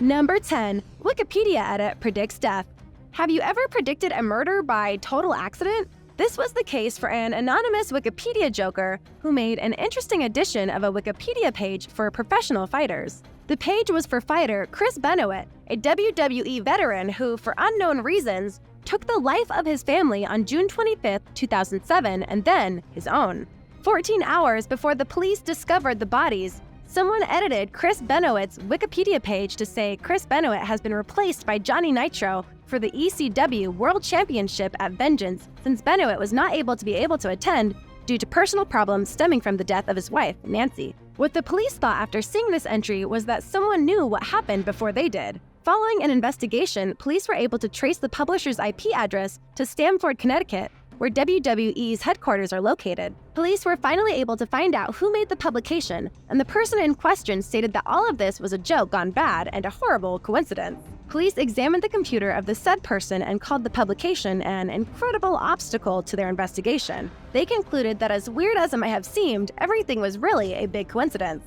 Number 10. Wikipedia edit predicts death. Have you ever predicted a murder by total accident? This was the case for an anonymous Wikipedia joker who made an interesting edition of a Wikipedia page for professional fighters. The page was for fighter Chris Benoit, a WWE veteran who, for unknown reasons, took the life of his family on June 25, 2007, and then his own. 14 hours before the police discovered the bodies, someone edited Chris Benoit's Wikipedia page to say Chris Benoit has been replaced by Johnny Nitro for the ECW World Championship at Vengeance since Benoit was not able to attend due to personal problems stemming from the death of his wife, Nancy. What the police thought after seeing this entry was that someone knew what happened before they did. Following an investigation, police were able to trace the publisher's IP address to Stamford, Connecticut, where WWE's headquarters are located. Police were finally able to find out who made the publication, and the person in question stated that all of this was a joke gone bad and a horrible coincidence. Police examined the computer of the said person and called the publication an incredible obstacle to their investigation. They concluded that as weird as it might have seemed, everything was really a big coincidence.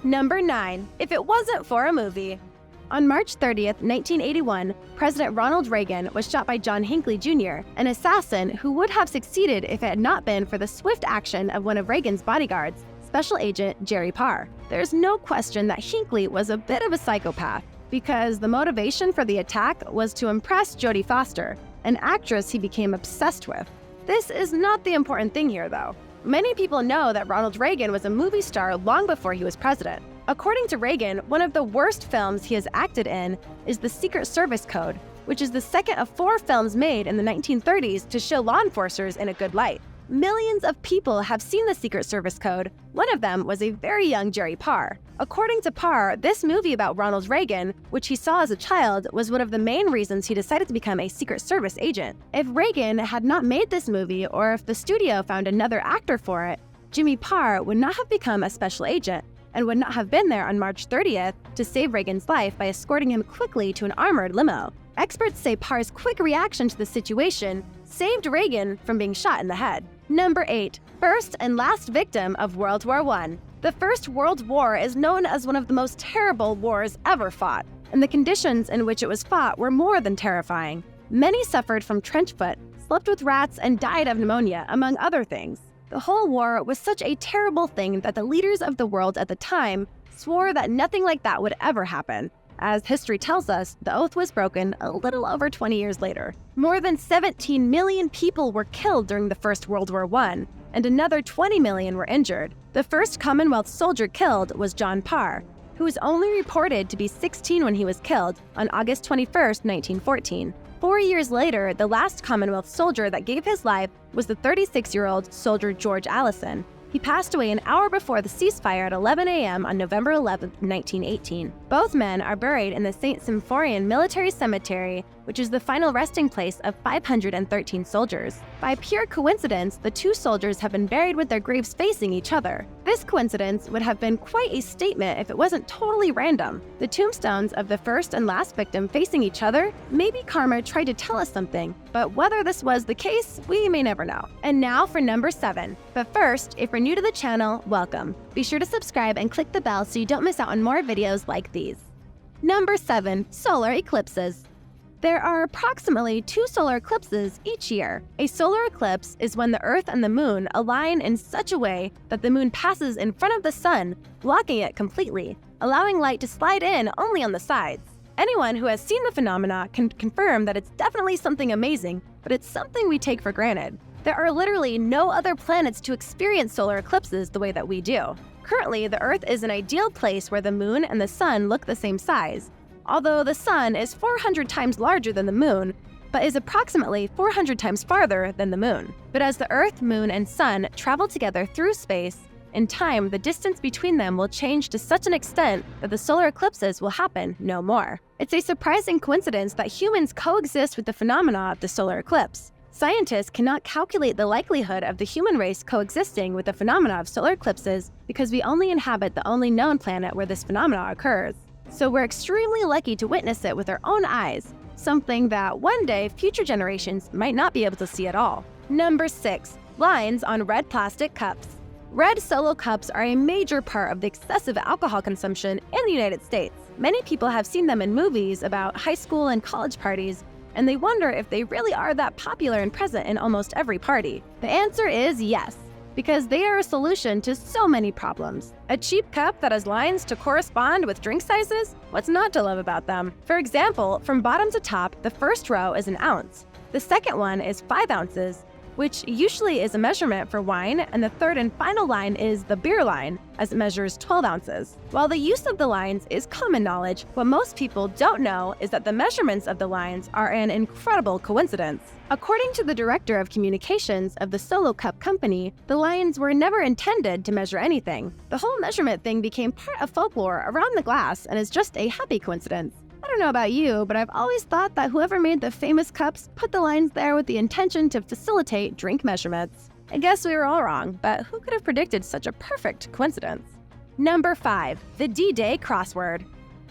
Number 9. If it wasn't for a movie. On March 30th, 1981, President Ronald Reagan was shot by John Hinckley Jr., an assassin who would have succeeded if it had not been for the swift action of one of Reagan's bodyguards, Special Agent Jerry Parr. There's no question that Hinckley was a bit of a psychopath, because the motivation for the attack was to impress Jodie Foster, an actress he became obsessed with. This is not the important thing here, though. Many people know that Ronald Reagan was a movie star long before he was president. According to Reagan, one of the worst films he has acted in is The Secret Service Code, which is the second of 4 films made in the 1930s to show law enforcers in a good light. Millions of people have seen The Secret Service Code. One of them was a very young Jerry Parr. According to Parr, this movie about Ronald Reagan, which he saw as a child, was one of the main reasons he decided to become a Secret Service agent. If Reagan had not made this movie, or if the studio found another actor for it, Jimmy Parr would not have become a special agent and would not have been there on March 30th to save Reagan's life by escorting him quickly to an armored limo. Experts say Parr's quick reaction to the situation saved Reagan from being shot in the head. Number 8. First and last victim of World War I. The First World War is known as one of the most terrible wars ever fought, and the conditions in which it was fought were more than terrifying. Many suffered from trench foot, slept with rats, and died of pneumonia, among other things. The whole war was such a terrible thing that the leaders of the world at the time swore that nothing like that would ever happen. As history tells us, the oath was broken a little over 20 years later. More than 17 million people were killed during the First World War I, and another 20 million were injured. The first Commonwealth soldier killed was John Parr, who was only reported to be 16 when he was killed on August 21, 1914. 4 years later, the last Commonwealth soldier that gave his life was the 36-year-old soldier George Allison. He passed away an hour before the ceasefire at 11 a.m. on November 11, 1918. Both men are buried in the St. Symphorian Military Cemetery, which is the final resting place of 513 soldiers. By pure coincidence, the 2 soldiers have been buried with their graves facing each other. This coincidence would have been quite a statement if it wasn't totally random. The tombstones of the first and last victim facing each other, maybe karma tried to tell us something, but whether this was the case, we may never know. And now for number 7. But first, if you're new to the channel, welcome. Be sure to subscribe and click the bell so you don't miss out on more videos like these. Number 7. Solar eclipses. There are approximately 2 solar eclipses each year. A solar eclipse is when the Earth and the Moon align in such a way that the Moon passes in front of the Sun, blocking it completely, allowing light to slide in only on the sides. Anyone who has seen the phenomena can confirm that it's definitely something amazing, but it's something we take for granted. There are literally no other planets to experience solar eclipses the way that we do. Currently, the Earth is an ideal place where the Moon and the Sun look the same size, although the Sun is 400 times larger than the Moon, but is approximately 400 times farther than the Moon. But as the Earth, Moon, and Sun travel together through space, in time, the distance between them will change to such an extent that the solar eclipses will happen no more. It's a surprising coincidence that humans coexist with the phenomena of the solar eclipse. Scientists cannot calculate the likelihood of the human race coexisting with the phenomena of solar eclipses because we only inhabit the only known planet where this phenomena occurs. So we're extremely lucky to witness it with our own eyes, something that one day future generations might not be able to see at all. Number 6. Lines on red plastic cups. Red Solo cups are a major part of the excessive alcohol consumption in the United States. Many people have seen them in movies about high school and college parties, and they wonder if they really are that popular and present in almost every party. The answer is yes, because they are a solution to so many problems. A cheap cup that has lines to correspond with drink sizes? What's not to love about them? For example, from bottom to top, the first row is an ounce. The second one is 5 ounces, which usually is a measurement for wine, and the third and final line is the beer line, as it measures 12 ounces. While the use of the lines is common knowledge, what most people don't know is that the measurements of the lines are an incredible coincidence. According to the director of communications of the Solo Cup Company, the lines were never intended to measure anything. The whole measurement thing became part of folklore around the glass and is just a happy coincidence. I don't know about you, but I've always thought that whoever made the famous cups put the lines there with the intention to facilitate drink measurements. I guess we were all wrong, but who could have predicted such a perfect coincidence? Number 5. The D-Day crossword.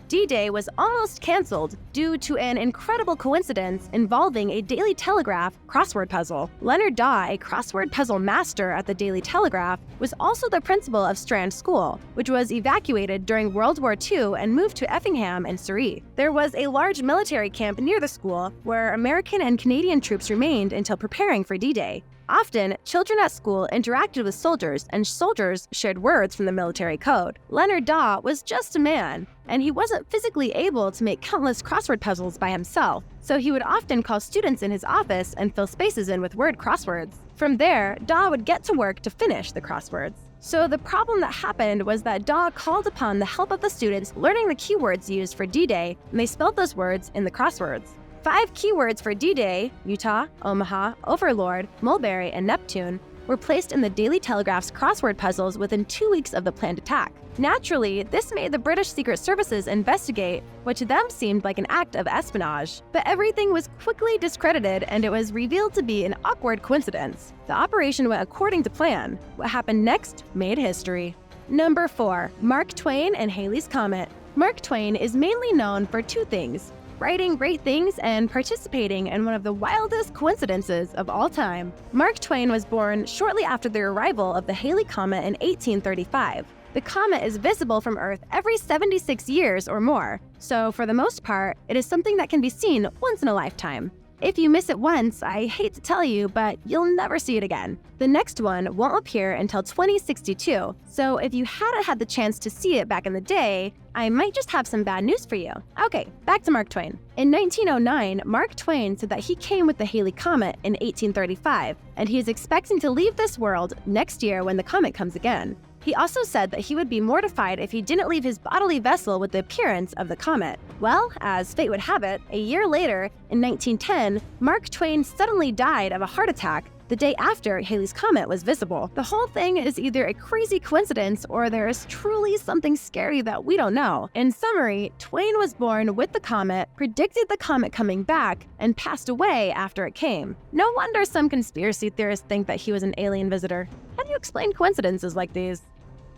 D-Day was almost canceled due to an incredible coincidence involving a Daily Telegraph crossword puzzle. Leonard Daw, a crossword puzzle master at the Daily Telegraph, was also the principal of Strand School, which was evacuated during World War II and moved to Effingham in Surrey. There was a large military camp near the school where American and Canadian troops remained until preparing for D-Day. Often, children at school interacted with soldiers, and soldiers shared words from the military code. Leonard Daw was just a man, and he wasn't physically able to make countless crossword puzzles by himself, so he would often call students in his office and fill spaces in with word crosswords. From there, Daw would get to work to finish the crosswords. So the problem that happened was that Daw called upon the help of the students learning the keywords used for D-Day, and they spelled those words in the crosswords. 5 keywords for D-Day, Utah, Omaha, Overlord, Mulberry, and Neptune, were placed in the Daily Telegraph's crossword puzzles within 2 weeks of the planned attack. Naturally, this made the British Secret Services investigate what to them seemed like an act of espionage. But everything was quickly discredited, and it was revealed to be an awkward coincidence. The operation went according to plan. What happened next made history. Number 4. Mark Twain and Halley's Comet. Mark Twain is mainly known for 2 things: writing great things and participating in one of the wildest coincidences of all time. Mark Twain was born shortly after the arrival of the Halley Comet in 1835. The comet is visible from Earth every 76 years or more, so for the most part, it is something that can be seen once in a lifetime. If you miss it once, I hate to tell you, but you'll never see it again. The next one won't appear until 2062, so if you hadn't had the chance to see it back in the day, I might just have some bad news for you. Okay, back to Mark Twain. In 1909, Mark Twain said that he came with the Halley Comet in 1835, and he is expecting to leave this world next year when the comet comes again. He also said that he would be mortified if he didn't leave his bodily vessel with the appearance of the comet. Well, as fate would have it, a year later, in 1910, Mark Twain suddenly died of a heart attack the day after Halley's Comet was visible. The whole thing is either a crazy coincidence or there is truly something scary that we don't know. In summary, Twain was born with the comet, predicted the comet coming back, and passed away after it came. No wonder some conspiracy theorists think that he was an alien visitor. How do you explain coincidences like these?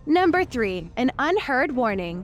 Number 3. An unheard warning.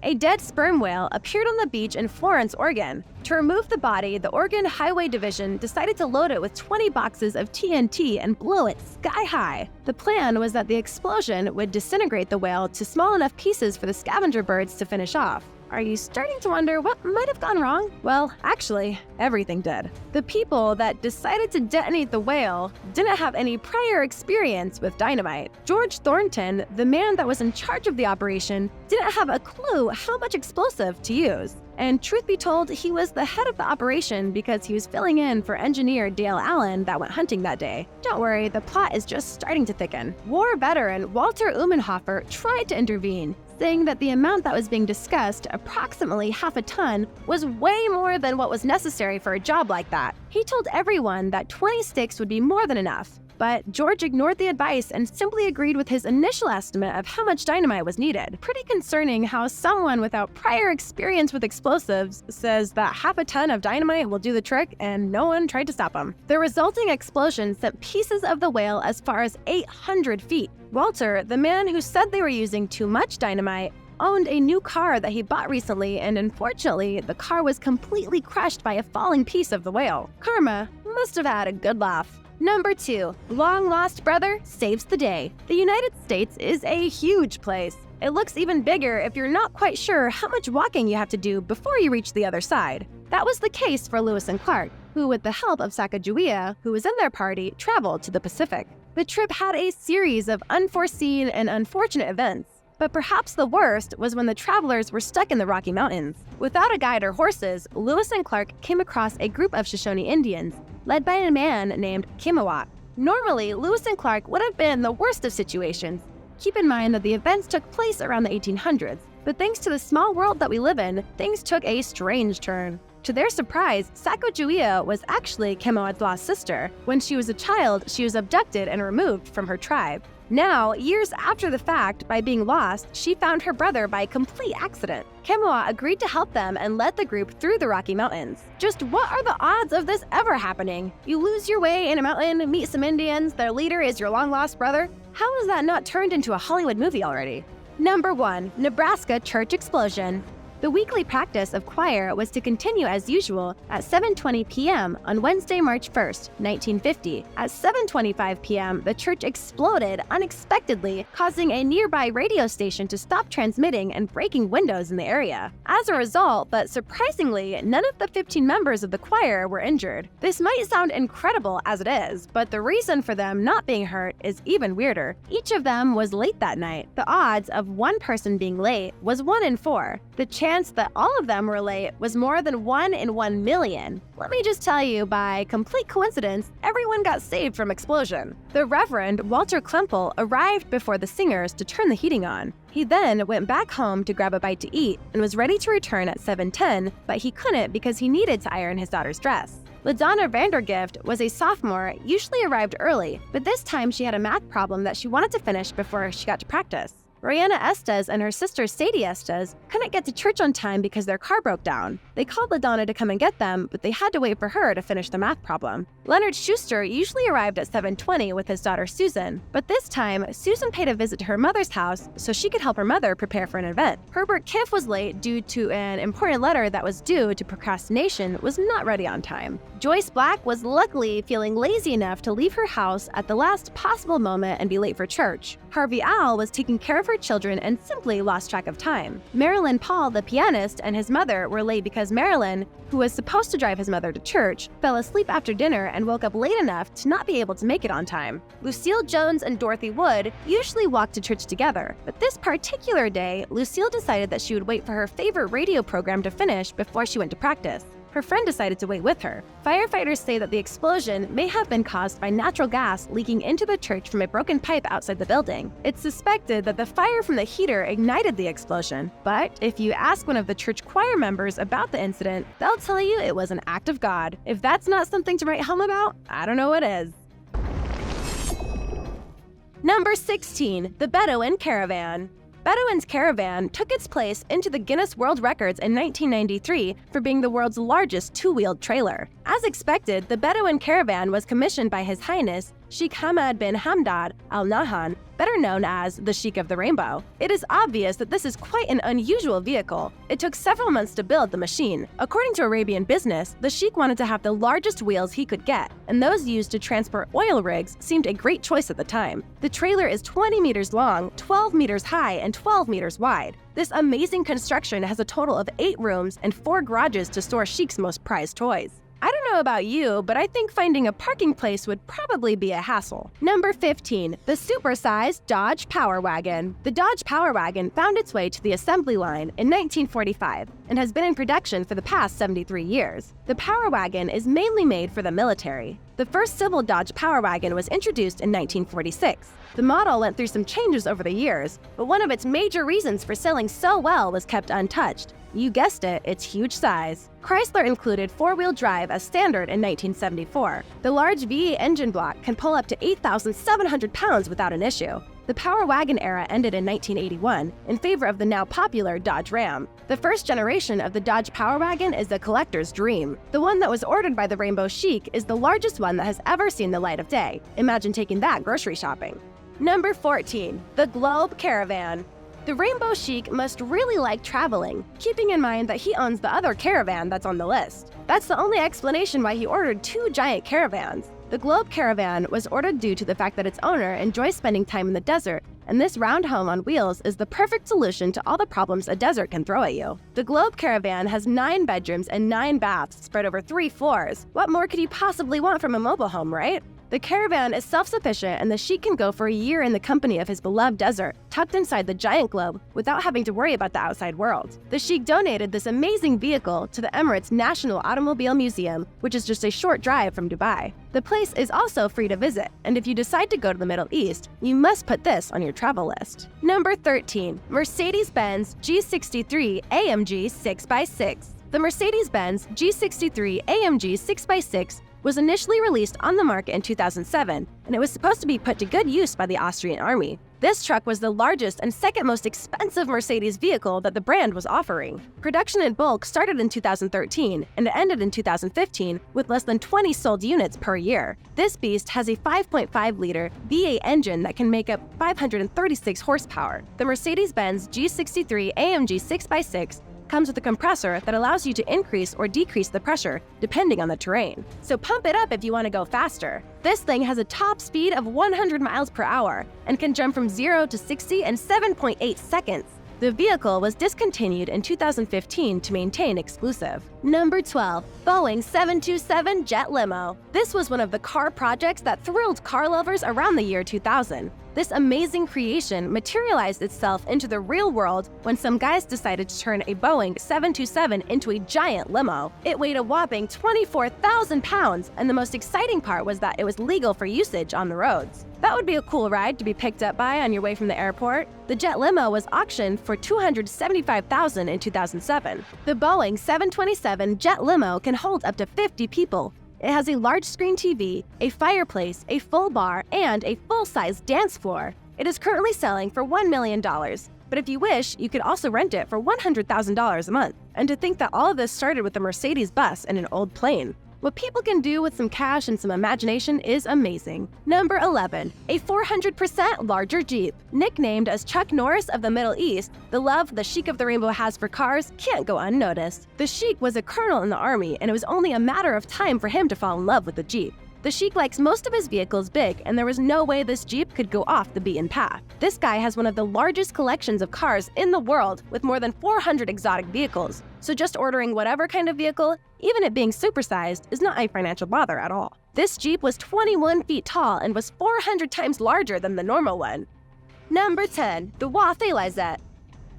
A dead sperm whale appeared on the beach in Florence, Oregon. To remove the body, the Oregon Highway Division decided to load it with 20 boxes of TNT and blow it sky high. The plan was that the explosion would disintegrate the whale to small enough pieces for the scavenger birds to finish off. Are you starting to wonder what might have gone wrong? Well, actually, everything did. The people that decided to detonate the whale didn't have any prior experience with dynamite. George Thornton, the man that was in charge of the operation, didn't have a clue how much explosive to use. And truth be told, he was the head of the operation because he was filling in for engineer Dale Allen that went hunting that day. Don't worry, the plot is just starting to thicken. War veteran Walter Umenhofer tried to intervene, saying that the amount that was being discussed, approximately half a ton, was way more than what was necessary for a job like that. He told everyone that 20 sticks would be more than enough. But George ignored the advice and simply agreed with his initial estimate of how much dynamite was needed. Pretty concerning how someone without prior experience with explosives says that half a ton of dynamite will do the trick and no one tried to stop him. The resulting explosion sent pieces of the whale as far as 800 feet. Walter, the man who said they were using too much dynamite, owned a new car that he bought recently, and unfortunately, the car was completely crushed by a falling piece of the whale. Karma must have had a good laugh. Number 2. Long-lost brother saves the day. The United States is a huge place. It looks even bigger if you're not quite sure how much walking you have to do before you reach the other side. That was the case for Lewis and Clark, who, with the help of Sacagawea, who was in their party, traveled to the Pacific. The trip had a series of unforeseen and unfortunate events, but perhaps the worst was when the travelers were stuck in the Rocky Mountains. Without a guide or horses, Lewis and Clark came across a group of Shoshone Indians, led by a man named Kimawat. Normally, Lewis and Clark would have been in the worst of situations. Keep in mind that the events took place around the 1800s, but thanks to the small world that we live in, things took a strange turn. To their surprise, Sacagawea was actually Kimawat's lost sister. When she was a child, she was abducted and removed from her tribe. Now, years after the fact, by being lost, she found her brother by complete accident. Kimawat agreed to help them and led the group through the Rocky Mountains. Just what are the odds of this ever happening? You lose your way in a mountain, meet some Indians, their leader is your long-lost brother? How is that not turned into a Hollywood movie already? Number 1. Nebraska Church Explosion. The weekly practice of choir was to continue as usual at 7:20 p.m. on Wednesday, March 1st, 1950. At 7:25 p.m., the church exploded unexpectedly, causing a nearby radio station to stop transmitting and breaking windows in the area. As a result, but surprisingly, none of the 15 members of the choir were injured. This might sound incredible as it is, but the reason for them not being hurt is even weirder. Each of them was late that night. The odds of one person being late was 1 in 4. The chance that all of them were late was more than 1 in 1 million. Let me just tell you, by complete coincidence, everyone got saved from explosion. The Reverend Walter Klempel arrived before the singers to turn the heating on. He then went back home to grab a bite to eat and was ready to return at 7:10, but he couldn't because he needed to iron his daughter's dress. LaDonna Vandergift was a sophomore, usually arrived early, but this time she had a math problem that she wanted to finish before she got to practice. Rihanna Estes and her sister Sadie Estes couldn't get to church on time because their car broke down. They called LaDonna to come and get them, but they had to wait for her to finish the math problem. Leonard Schuster usually arrived at 7:20 with his daughter Susan, but this time, Susan paid a visit to her mother's house so she could help her mother prepare for an event. Herbert Kiff was late due to an important letter that was due to procrastination was not ready on time. Joyce Black was luckily feeling lazy enough to leave her house at the last possible moment and be late for church. Harvey Al was taking care of her children and simply lost track of time. Marilyn Paul, the pianist, and his mother were late because Marilyn, who was supposed to drive his mother to church, fell asleep after dinner and woke up late enough to not be able to make it on time. Lucille Jones and Dorothy Wood usually walked to church together, but this particular day, Lucille decided that she would wait for her favorite radio program to finish before she went to practice. Her friend decided to wait with her. Firefighters say that the explosion may have been caused by natural gas leaking into the church from a broken pipe outside the building. It's suspected that the fire from the heater ignited the explosion, but if you ask one of the church choir members about the incident, they'll tell you it was an act of God. If that's not something to write home about, I don't know what is. Number 16. The Bedouin Caravan. Bedouin's Caravan took its place into the Guinness World Records in 1993 for being the world's largest two-wheeled trailer. As expected, the Bedouin Caravan was commissioned by His Highness Sheikh Hamad bin Hamad Al Nahyan, better known as the Sheikh of the Rainbow. It is obvious that this is quite an unusual vehicle. It took several months to build the machine. According to Arabian Business, the Sheikh wanted to have the largest wheels he could get, and those used to transport oil rigs seemed a great choice at the time. The trailer is 20 meters long, 12 meters high, and 12 meters wide. This amazing construction has a total of 8 rooms and 4 garages to store Sheikh's most prized toys. I don't know about you, but I think finding a parking place would probably be a hassle. Number 15. The supersized Dodge Power Wagon. The Dodge Power Wagon found its way to the assembly line in 1945 and has been in production for the past 73 years. The Power Wagon is mainly made for the military. The first civil Dodge Power Wagon was introduced in 1946. The model went through some changes over the years, but one of its major reasons for selling so well was kept untouched. You guessed it, its huge size. Chrysler included 4-wheel drive as standard in 1974. The large V8 engine block can pull up to 8,700 pounds without an issue. The Power Wagon era ended in 1981 in favor of the now popular Dodge Ram. The first generation of the Dodge Power Wagon is the collector's dream. The one that was ordered by the Rainbow Sheik is the largest one that has ever seen the light of day. Imagine taking that grocery shopping. Number 14. The Globe Caravan. The Rainbow Sheik must really like traveling, keeping in mind that he owns the other caravan that's on the list. That's the only explanation why he ordered 2 giant caravans. The Globe Caravan was ordered due to the fact that its owner enjoys spending time in the desert, and this round home on wheels is the perfect solution to all the problems a desert can throw at you. The Globe Caravan has 9 bedrooms and 9 baths spread over 3 floors. What more could you possibly want from a mobile home, right? The Caravan is self-sufficient, and the Sheik can go for a year in the company of his beloved desert, tucked inside the giant globe without having to worry about the outside world. The Sheik donated this amazing vehicle to the Emirates National Automobile Museum, which is just a short drive from Dubai. The place is also free to visit, and if you decide to go to the Middle East, you must put this on your travel list. Number 13. Mercedes-Benz G63 AMG 6x6. The Mercedes-Benz G63 AMG 6x6 was initially released on the market in 2007, and it was supposed to be put to good use by the Austrian army. This truck was the largest and second most expensive Mercedes vehicle that the brand was offering. Production in bulk started in 2013, and it ended in 2015 with less than 20 sold units per year. This beast has a 5.5-liter V8 engine that can make up 536 horsepower. The Mercedes-Benz G63 AMG 6x6 comes with a compressor that allows you to increase or decrease the pressure depending on the terrain. So pump it up if you want to go faster. This thing has a top speed of 100 miles per hour and can jump from 0 to 60 in 7.8 seconds. The vehicle was discontinued in 2015 to maintain exclusive. Number 12. Boeing 727 Jet Limo. This was one of the car projects that thrilled car lovers around the year 2000. This amazing creation materialized itself into the real world when some guys decided to turn a Boeing 727 into a giant limo. It weighed a whopping 24,000 pounds, and the most exciting part was that it was legal for usage on the roads. That would be a cool ride to be picked up by on your way from the airport. The Jet Limo was auctioned for $275,000 in 2007. The Boeing 727 Jet Limo can hold up to 50 people. It has a large screen TV, a fireplace, a full bar, and a full-size dance floor. It is currently selling for $1 million, but if you wish, you could also rent it for $100,000 a month. And to think that all of this started with a Mercedes bus and an old plane. What people can do with some cash and some imagination is amazing. Number 11. A 400% larger Jeep. Nicknamed as Chuck Norris of the Middle East, the love the Sheik of the Rainbow has for cars can't go unnoticed. The Sheik was a colonel in the army, and it was only a matter of time for him to fall in love with the Jeep. The Sheik likes most of his vehicles big, and there was no way this Jeep could go off the beaten path. This guy has one of the largest collections of cars in the world, with more than 400 exotic vehicles. So just ordering whatever kind of vehicle, even it being supersized, is not a financial bother at all. This Jeep was 21 feet tall and was 400 times larger than the normal one. Number 10. The Wasnt Aliette.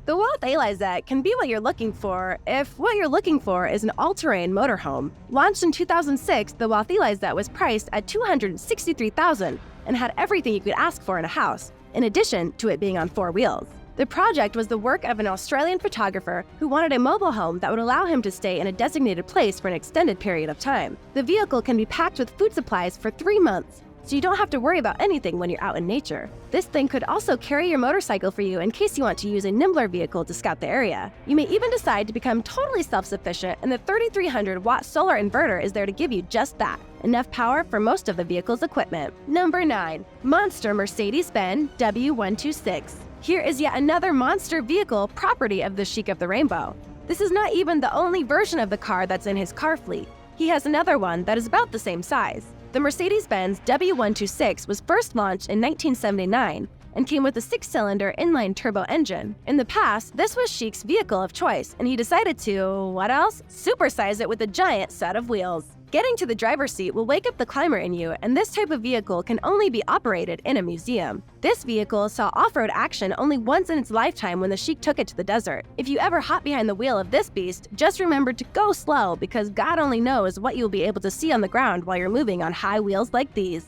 The Wasnt Aliette can be what you're looking for if what you're looking for is an all-terrain motorhome. Launched in 2006, the Wasnt Aliette was priced at $263,000 and had everything you could ask for in a house, in addition to it being on 4 wheels. The project was the work of an Australian photographer who wanted a mobile home that would allow him to stay in a designated place for an extended period of time. The vehicle can be packed with food supplies for 3 months, so you don't have to worry about anything when you're out in nature. This thing could also carry your motorcycle for you in case you want to use a nimbler vehicle to scout the area. You may even decide to become totally self-sufficient, and the 3,300-watt solar inverter is there to give you just that. Enough power for most of the vehicle's equipment. Number 9. Monster Mercedes-Benz W126. Here is yet another monster vehicle property of the Sheik of the Rainbow. This is not even the only version of the car that's in his car fleet. He has another one that is about the same size. The Mercedes-Benz W126 was first launched in 1979 and came with a 6-cylinder inline turbo engine. In the past, this was Sheik's vehicle of choice, and he decided to, what else? Supersize it with a giant set of wheels. Getting to the driver's seat will wake up the climber in you, and this type of vehicle can only be operated in a museum. This vehicle saw off-road action only once in its lifetime when the Sheik took it to the desert. If you ever hop behind the wheel of this beast, just remember to go slow, because God only knows what you'll be able to see on the ground while you're moving on high wheels like these.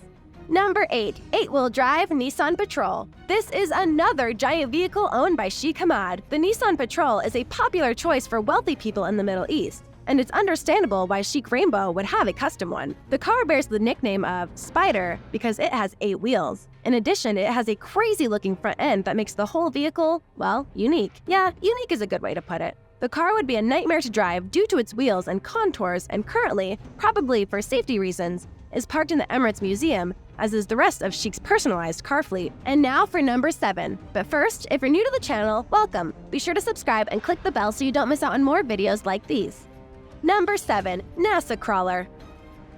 Number 8. 8-wheel drive Nissan Patrol. This is another giant vehicle owned by Sheikh Hamad. The Nissan Patrol is a popular choice for wealthy people in the Middle East, and it's understandable why Sheik Rainbow would have a custom one. The car bears the nickname of Spider because it has 8 wheels. In addition, it has a crazy-looking front end that makes the whole vehicle, well, unique. Yeah, unique is a good way to put it. The car would be a nightmare to drive due to its wheels and contours, and currently, probably for safety reasons, is parked in the Emirates Museum, as is the rest of Sheik's personalized car fleet. And now for number 7. But first, if you're new to the channel, welcome! Be sure to subscribe and click the bell so you don't miss out on more videos like these. Number 7. NASA Crawler.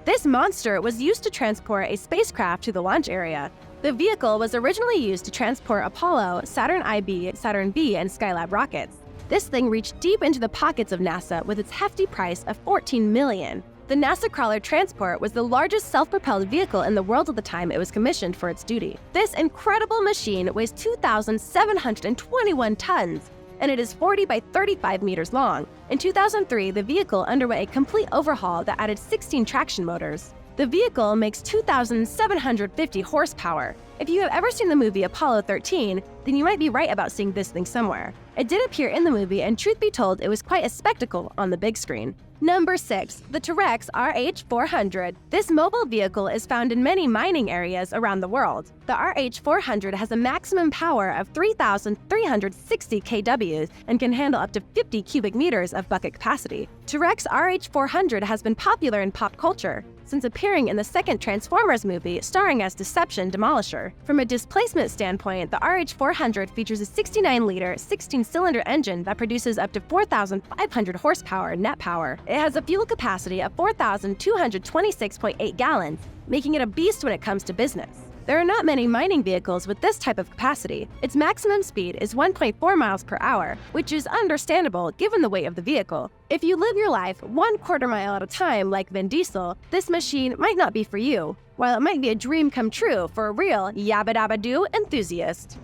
This monster was used to transport a spacecraft to the launch area. The vehicle was originally used to transport Apollo, Saturn IB, Saturn V, and Skylab rockets. This thing reached deep into the pockets of NASA with its hefty price of $14 million. The NASA Crawler Transport was the largest self-propelled vehicle in the world at the time it was commissioned for its duty. This incredible machine weighs 2,721 tons, and it is 40 by 35 meters long. In 2003, the vehicle underwent a complete overhaul that added 16 traction motors. The vehicle makes 2,750 horsepower. If you have ever seen the movie Apollo 13, then you might be right about seeing this thing somewhere. It did appear in the movie, and truth be told, it was quite a spectacle on the big screen. Number 6. The Terex RH400. This mobile vehicle is found in many mining areas around the world. The RH400 has a maximum power of 3,360 kW and can handle up to 50 cubic meters of bucket capacity. Terex RH400 has been popular in pop culture since appearing in the second Transformers movie starring as Deception Demolisher. From a displacement standpoint, the RH400 features a 69-liter, 16-cylinder engine that produces up to 4,500 horsepower net power. It has a fuel capacity of 4,226.8 gallons, making it a beast when it comes to business. There are not many mining vehicles with this type of capacity. Its maximum speed is 1.4 miles per hour, which is understandable given the weight of the vehicle. If you live your life 1/4 mile at a time like Vin Diesel, this machine might not be for you, while it might be a dream come true for a real yabba-dabba-doo enthusiast.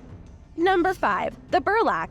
Number 5. The Burlock.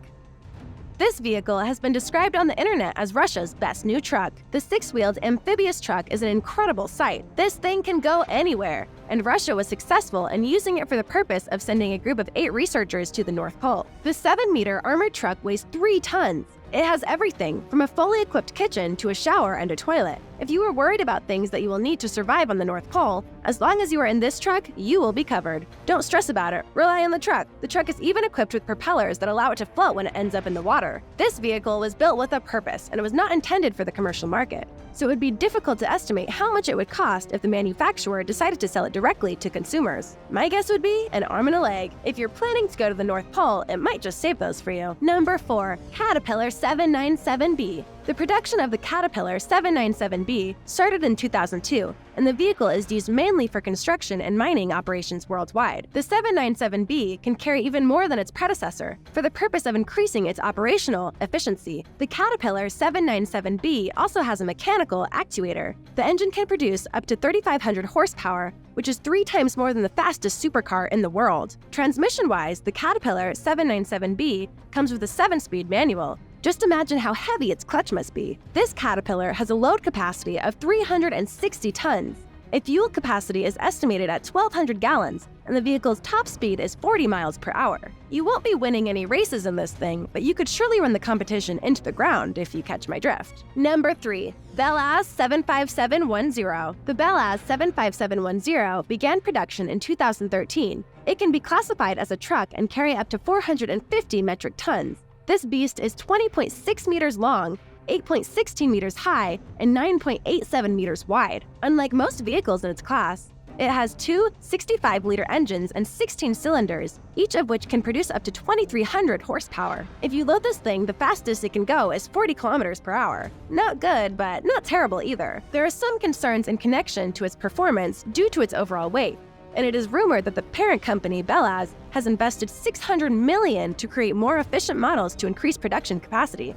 This vehicle has been described on the internet as Russia's best new truck. The 6-wheeled amphibious truck is an incredible sight. This thing can go anywhere, and Russia was successful in using it for the purpose of sending a group of 8 researchers to the North Pole. The 7-meter armored truck weighs 3 tons. It has everything from a fully equipped kitchen to a shower and a toilet. If you are worried about things that you will need to survive on the North Pole, as long as you are in this truck, you will be covered. Don't stress about it, rely on the truck. The truck is even equipped with propellers that allow it to float when it ends up in the water. This vehicle was built with a purpose, and it was not intended for the commercial market. So it would be difficult to estimate how much it would cost if the manufacturer decided to sell it directly to consumers. My guess would be an arm and a leg. If you're planning to go to the North Pole, it might just save those for you. Number 4. Caterpillar 797B. The production of the Caterpillar 797B started in 2002, and the vehicle is used mainly for construction and mining operations worldwide. The 797B can carry even more than its predecessor. For the purpose of increasing its operational efficiency, the Caterpillar 797B also has a mechanical actuator. The engine can produce up to 3,500 horsepower, which is 3 times more than the fastest supercar in the world. Transmission-wise, the Caterpillar 797B comes with a 7-speed manual. Just imagine how heavy its clutch must be. This Caterpillar has a load capacity of 360 tons. A fuel capacity is estimated at 1,200 gallons, and the vehicle's top speed is 40 miles per hour. You won't be winning any races in this thing, but you could surely run the competition into the ground if you catch my drift. Number 3. Bellaz 75710. The Bellaz 75710 began production in 2013. It can be classified as a truck and carry up to 450 metric tons. This beast is 20.6 meters long, 8.16 meters high, and 9.87 meters wide. Unlike most vehicles in its class, it has 2 65-liter engines and 16 cylinders, each of which can produce up to 2,300 horsepower. If you load this thing, the fastest it can go is 40 kilometers per hour. Not good, but not terrible either. There are some concerns in connection to its performance due to its overall weight, and it is rumored that the parent company, Bellaz, has invested $600 million to create more efficient models to increase production capacity.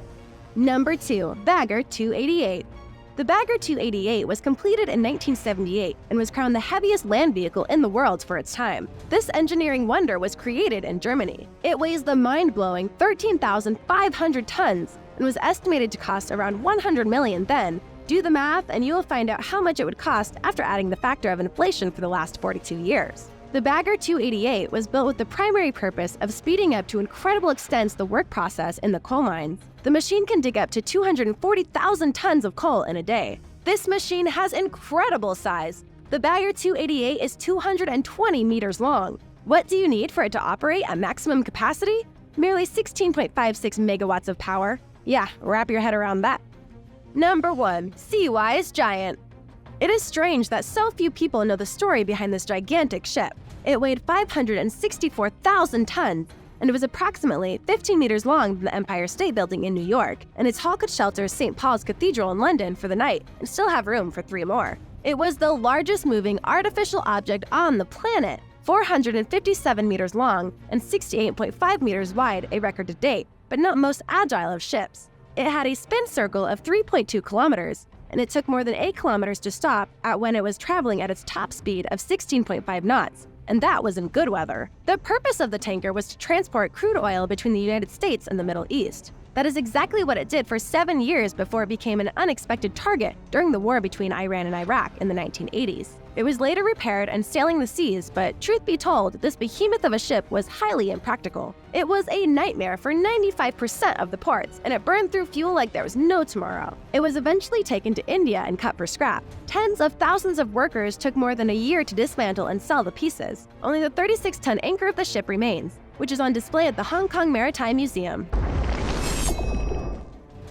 Number 2. Bagger 288. The Bagger 288 was completed in 1978 and was crowned the heaviest land vehicle in the world for its time. This engineering wonder was created in Germany. It weighs the mind-blowing 13,500 tons and was estimated to cost around $100 million then. Do the math and you will find out how much it would cost after adding the factor of inflation for the last 42 years. The Bagger 288 was built with the primary purpose of speeding up to incredible extents the work process in the coal mines. The machine can dig up to 240,000 tons of coal in a day. This machine has incredible size. The Bagger 288 is 220 meters long. What do you need for it to operate at maximum capacity? Merely 16.56 megawatts of power. Yeah, wrap your head around that. Number 1. Seawise Giant. It is strange that so few people know the story behind this gigantic ship. It weighed 564,000 tons, and it was approximately 15 meters long than the Empire State Building in New York, and its hull could shelter St. Paul's Cathedral in London for the night and still have room for 3 more. It was the largest moving artificial object on the planet, 457 meters long and 68.5 meters wide, a record to date, but not most agile of ships. It had a spin circle of 3.2 kilometers, and it took more than 8 kilometers to stop at when it was traveling at its top speed of 16.5 knots, and that was in good weather. The purpose of the tanker was to transport crude oil between the United States and the Middle East. That is exactly what it did for 7 years before it became an unexpected target during the war between Iran and Iraq in the 1980s. It was later repaired and sailing the seas, but truth be told, this behemoth of a ship was highly impractical. It was a nightmare for 95% of the ports, and it burned through fuel like there was no tomorrow. It was eventually taken to India and cut for scrap. Tens of thousands of workers took more than a year to dismantle and sell the pieces. Only the 36-ton anchor of the ship remains, which is on display at the Hong Kong Maritime Museum.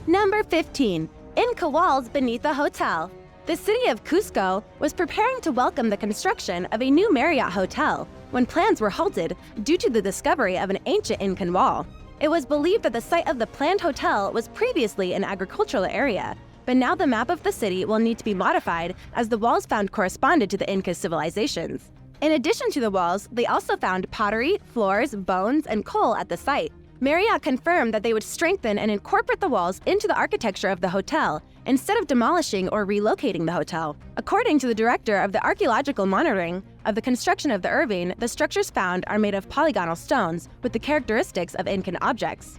Number 15. Inca walls beneath a hotel. The city of Cusco was preparing to welcome the construction of a new Marriott hotel when plans were halted due to the discovery of an ancient Incan wall. It was believed that the site of the planned hotel was previously an agricultural area, but now the map of the city will need to be modified as the walls found corresponded to the Inca civilizations. In addition to the walls, they also found pottery, floors, bones, and coal at the site. Marriott confirmed that they would strengthen and incorporate the walls into the architecture of the hotel instead of demolishing or relocating the hotel. According to the director of the archaeological monitoring of the construction of the Irving, the structures found are made of polygonal stones with the characteristics of Incan objects.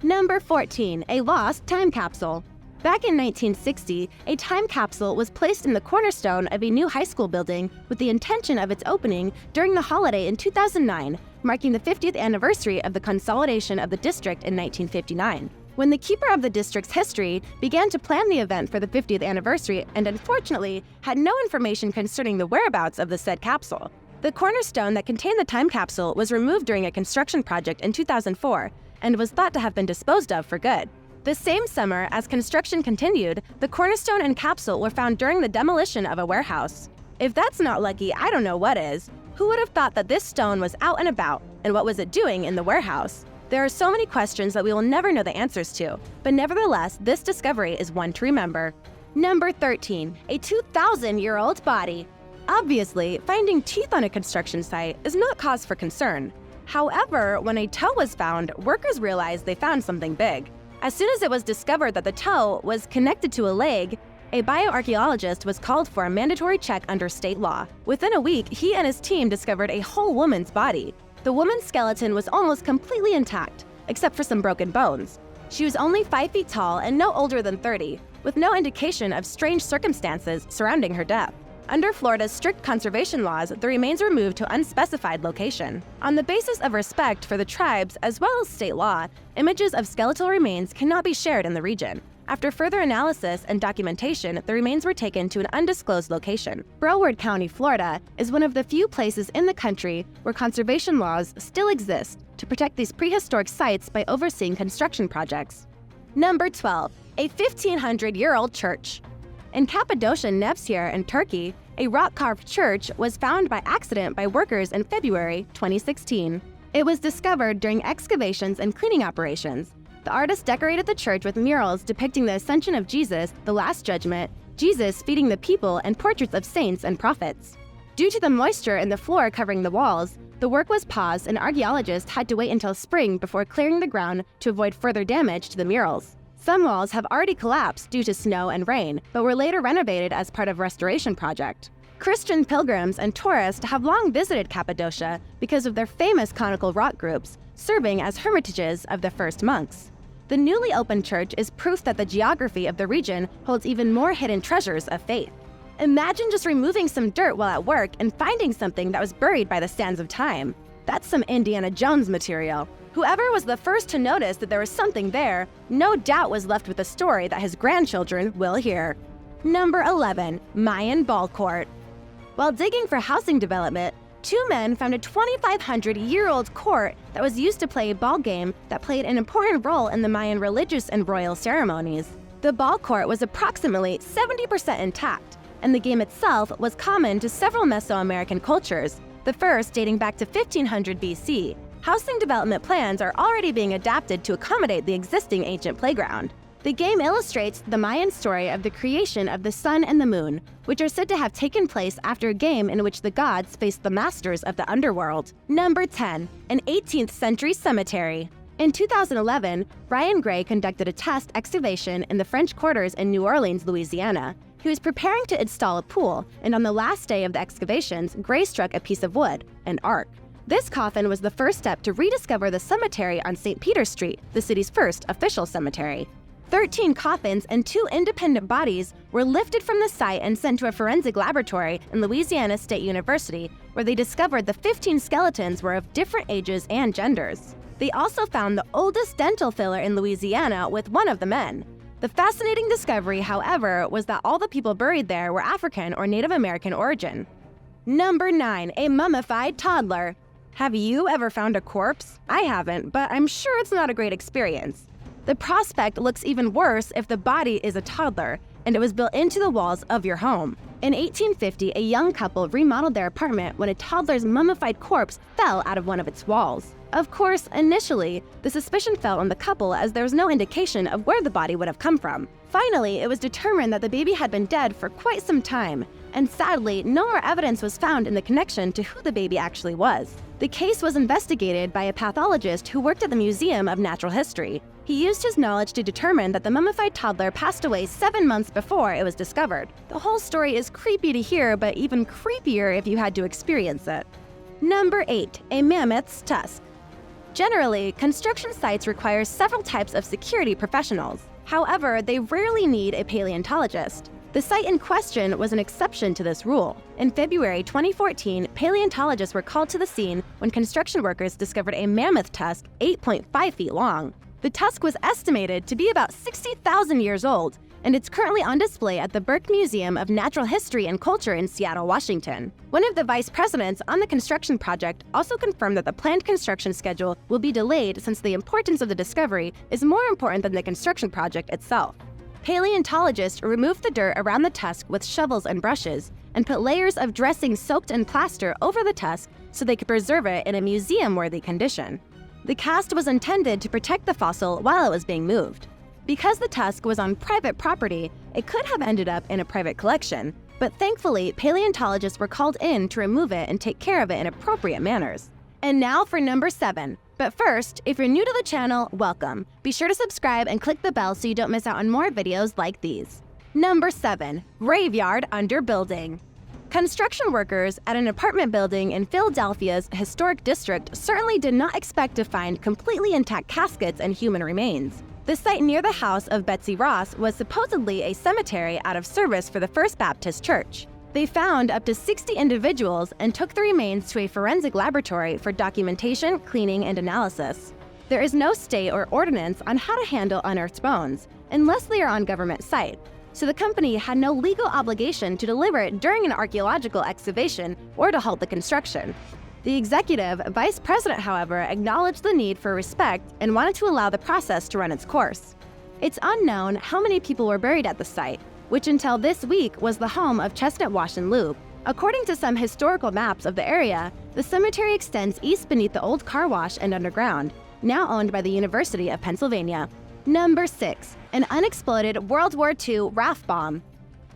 Number 14. A lost time capsule. Back in 1960, a time capsule was placed in the cornerstone of a new high school building with the intention of its opening during the holiday in 2009, marking the 50th anniversary of the consolidation of the district in 1959. When the keeper of the district's history began to plan the event for the 50th anniversary and unfortunately had no information concerning the whereabouts of the said capsule. The cornerstone that contained the time capsule was removed during a construction project in 2004 and was thought to have been disposed of for good. The same summer, as construction continued, the cornerstone and capsule were found during the demolition of a warehouse. If that's not lucky, I don't know what is. Who would have thought that this stone was out and about, and what was it doing in the warehouse? There are so many questions that we will never know the answers to, but nevertheless, this discovery is one to remember. Number 13. A 2,000-year-old body. Obviously, finding teeth on a construction site is not cause for concern. However, when a toe was found, workers realized they found something big. As soon as it was discovered that the toe was connected to a leg, a bioarchaeologist was called for a mandatory check under state law. Within a week, he and his team discovered a whole woman's body. The woman's skeleton was almost completely intact, except for some broken bones. She was only 5 feet tall and no older than 30, with no indication of strange circumstances surrounding her death. Under Florida's strict conservation laws, the remains were moved to an unspecified location. On the basis of respect for the tribes as well as state law, images of skeletal remains cannot be shared in the region. After further analysis and documentation, the remains were taken to an undisclosed location. Broward County, Florida, is one of the few places in the country where conservation laws still exist to protect these prehistoric sites by overseeing construction projects. Number 12. A 1,500-year-old church. In Cappadocia, Nevşehir in Turkey, a rock-carved church was found by accident by workers in February 2016. It was discovered during excavations and cleaning operations. The artist decorated the church with murals depicting the ascension of Jesus, the Last Judgment, Jesus feeding the people, and portraits of saints and prophets. Due to the moisture in the floor covering the walls, the work was paused and archaeologists had to wait until spring before clearing the ground to avoid further damage to the murals. Some walls have already collapsed due to snow and rain, but were later renovated as part of a restoration project. Christian pilgrims and tourists have long visited Cappadocia because of their famous conical rock groups, serving as hermitages of the first monks. The newly opened church is proof that the geography of the region holds even more hidden treasures of faith. Imagine just removing some dirt while at work and finding something that was buried by the sands of time. That's some Indiana Jones material. Whoever was the first to notice that there was something there, no doubt was left with a story that his grandchildren will hear. Number 11. Mayan Ball Court. While digging for housing development, 2 men found a 2,500-year-old court that was used to play a ball game that played an important role in the Mayan religious and royal ceremonies. The ball court was approximately 70% intact, and the game itself was common to several Mesoamerican cultures, the first dating back to 1500 BC. Housing development plans are already being adapted to accommodate the existing ancient playground. The game illustrates the Mayan story of the creation of the sun and the moon, which are said to have taken place after a game in which the gods faced the masters of the underworld. Number 10. An 18th century cemetery. In 2011, Ryan Gray conducted a test excavation in the French Quarters in New Orleans, Louisiana. He was preparing to install a pool, and on the last day of the excavations, Gray struck a piece of wood, an ark. This coffin was the first step to rediscover the cemetery on St. Peter's Street, the city's first official cemetery. 13 coffins and 2 independent bodies were lifted from the site and sent to a forensic laboratory in Louisiana State University, where they discovered the 15 skeletons were of different ages and genders. They also found the oldest dental filler in Louisiana with one of the men. The fascinating discovery, however, was that all the people buried there were African or Native American origin. Number 9. A mummified toddler. Have you ever found a corpse? I haven't, but I'm sure it's not a great experience. The prospect looks even worse if the body is a toddler, and it was built into the walls of your home. In 1850, a young couple remodeled their apartment when a toddler's mummified corpse fell out of one of its walls. Of course, initially, the suspicion fell on the couple as there was no indication of where the body would have come from. Finally, it was determined that the baby had been dead for quite some time, and sadly, no more evidence was found in the connection to who the baby actually was. The case was investigated by a pathologist who worked at the Museum of Natural History. He used his knowledge to determine that the mummified toddler passed away 7 months before it was discovered. The whole story is creepy to hear, but even creepier if you had to experience it. Number 8. A Mammoths Tusk. Generally, construction sites require several types of security professionals. However, they rarely need a paleontologist. The site in question was an exception to this rule. In February 2014, paleontologists were called to the scene when construction workers discovered a mammoth tusk 8.5 feet long. The tusk was estimated to be about 60,000 years old, and it's currently on display at the Burke Museum of Natural History and Culture in Seattle, Washington. One of the vice presidents on the construction project also confirmed that the planned construction schedule will be delayed since the importance of the discovery is more important than the construction project itself. Paleontologists removed the dirt around the tusk with shovels and brushes and put layers of dressing soaked in plaster over the tusk so they could preserve it in a museum-worthy condition. The cast was intended to protect the fossil while it was being moved. Because the tusk was on private property, it could have ended up in a private collection, but thankfully, paleontologists were called in to remove it and take care of it in appropriate manners. And now for number 7. But first, if you're new to the channel, welcome. Be sure to subscribe and click the bell so you don't miss out on more videos like these. Number 7. Graveyard under building. Construction workers at an apartment building in Philadelphia's historic district certainly did not expect to find completely intact caskets and human remains. The site near the house of Betsy Ross was supposedly a cemetery out of service for the First Baptist Church. They found up to 60 individuals and took the remains to a forensic laboratory for documentation, cleaning, and analysis. There is no state or ordinance on how to handle unearthed bones, unless they are on government site, so the company had no legal obligation to deliver it during an archaeological excavation or to halt the construction. The executive vice president, however, acknowledged the need for respect and wanted to allow the process to run its course. It's unknown how many people were buried at the site, which until this week was the home of Chestnut Wash and Lube. According to some historical maps of the area, the cemetery extends east beneath the old car wash and underground, now owned by the University of Pennsylvania. Number 6. An unexploded World War II RAF bomb.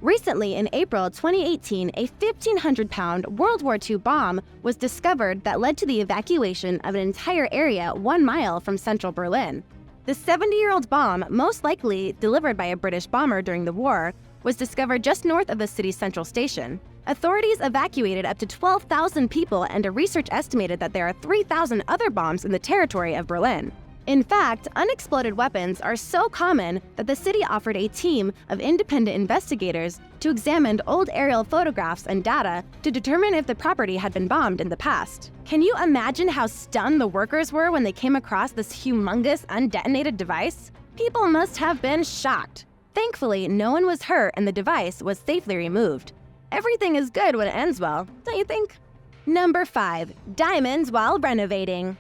Recently, in April 2018, a 1,500-pound World War II bomb was discovered that led to the evacuation of an entire area 1 mile from central Berlin. The 70-year-old bomb, most likely delivered by a British bomber during the war, was discovered just north of the city's central station. Authorities evacuated up to 12,000 people, and a research estimated that there are 3,000 other bombs in the territory of Berlin. In fact, unexploded weapons are so common that the city offered a team of independent investigators to examine old aerial photographs and data to determine if the property had been bombed in the past. Can you imagine how stunned the workers were when they came across this humongous undetonated device? People must have been shocked. Thankfully, no one was hurt and the device was safely removed. Everything is good when it ends well, don't you think? Number 5. Diamonds while renovating.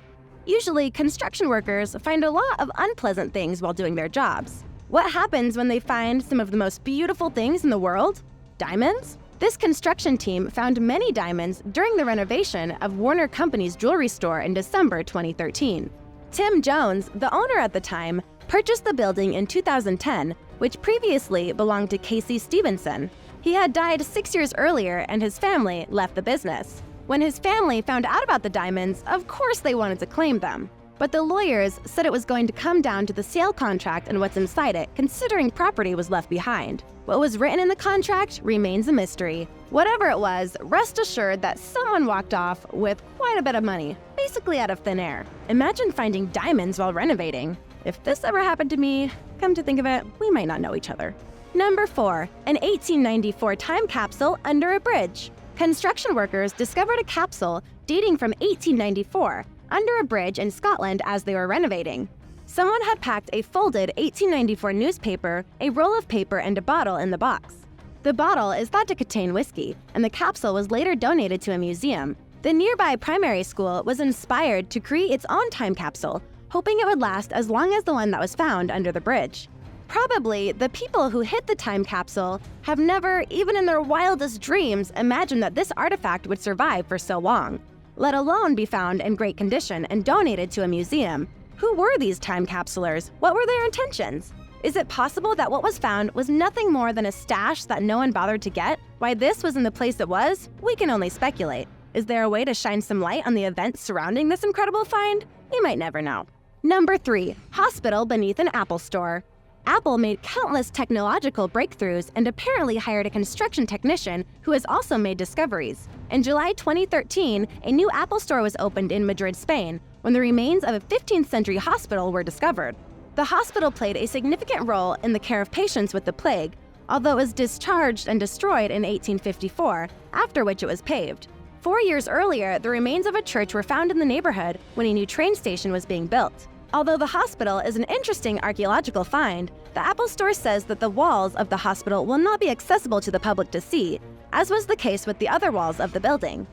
Usually, construction workers find a lot of unpleasant things while doing their jobs. What happens when they find some of the most beautiful things in the world? Diamonds? This construction team found many diamonds during the renovation of Warner Company's jewelry store in December 2013. Tim Jones, the owner at the time, purchased the building in 2010, which previously belonged to Casey Stevenson. He had died 6 years earlier and his family left the business. When his family found out about the diamonds, of course they wanted to claim them. But the lawyers said it was going to come down to the sale contract and what's inside it, considering property was left behind. What was written in the contract remains a mystery. Whatever it was, rest assured that someone walked off with quite a bit of money, basically out of thin air. Imagine finding diamonds while renovating. If this ever happened to me, come to think of it, we might not know each other. Number 4. An 1894 time capsule under a bridge. Construction workers discovered a capsule dating from 1894 under a bridge in Scotland as they were renovating. Someone had packed a folded 1894 newspaper, a roll of paper, and a bottle in the box. The bottle is thought to contain whiskey, and the capsule was later donated to a museum. The nearby primary school was inspired to create its own time capsule, hoping it would last as long as the one that was found under the bridge. Probably, the people who hid the time capsule have never, even in their wildest dreams, imagined that this artifact would survive for so long, let alone be found in great condition and donated to a museum. Who were these time capsulers? What were their intentions? Is it possible that what was found was nothing more than a stash that no one bothered to get? Why this was in the place it was? We can only speculate. Is there a way to shine some light on the events surrounding this incredible find? We might never know. Number 3. Hospital beneath an Apple store. Apple made countless technological breakthroughs and apparently hired a construction technician who has also made discoveries. In July 2013, a new Apple store was opened in Madrid, Spain, when the remains of a 15th century hospital were discovered. The hospital played a significant role in the care of patients with the plague, although it was discharged and destroyed in 1854, after which it was paved. 4 years earlier, the remains of a church were found in the neighborhood when a new train station was being built. Although the hospital is an interesting archaeological find, the Apple Store says that the walls of the hospital will not be accessible to the public to see, as was the case with the other walls of the building.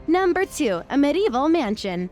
Number 2. A medieval mansion.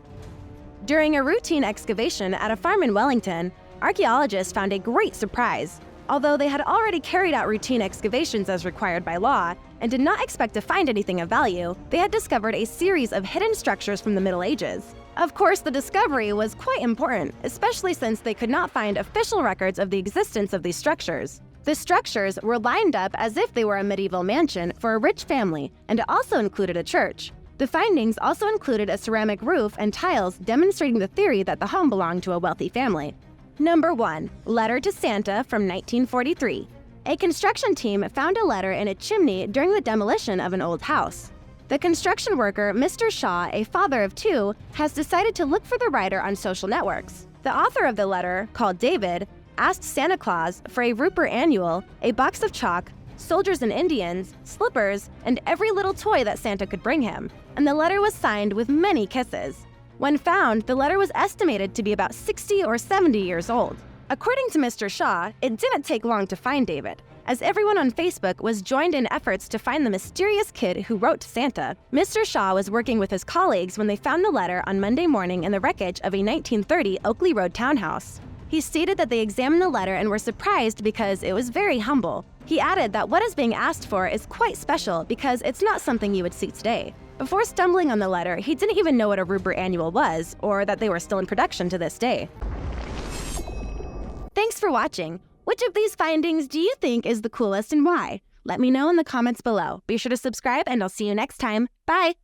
During a routine excavation at a farm in Wellington, archaeologists found a great surprise. Although they had already carried out routine excavations as required by law and did not expect to find anything of value, they had discovered a series of hidden structures from the Middle Ages. Of course, the discovery was quite important, especially since they could not find official records of the existence of these structures. The structures were lined up as if they were a medieval mansion for a rich family, and it also included a church. The findings also included a ceramic roof and tiles demonstrating the theory that the home belonged to a wealthy family. Number 1. Letter to Santa from 1943. A construction team found a letter in a chimney during the demolition of an old house. The construction worker, Mr. Shaw, a father of 2, has decided to look for the writer on social networks. The author of the letter, called David, asked Santa Claus for a Rupert annual, a box of chalk, soldiers and Indians, slippers, and every little toy that Santa could bring him, and the letter was signed with many kisses. When found, the letter was estimated to be about 60 or 70 years old. According to Mr. Shaw, it didn't take long to find David, as everyone on Facebook was joined in efforts to find the mysterious kid who wrote to Santa. Mr. Shaw was working with his colleagues when they found the letter on Monday morning in the wreckage of a 1930 Oakley Road townhouse. He stated that they examined the letter and were surprised because it was very humble. He added that what is being asked for is quite special because it's not something you would see today. Before stumbling on the letter, he didn't even know what a Rupert annual was, or that they were still in production to this day. Thanks for watching. Which of these findings do you think is the coolest and why? Let me know in the comments below. Be sure to subscribe and I'll see you next time. Bye!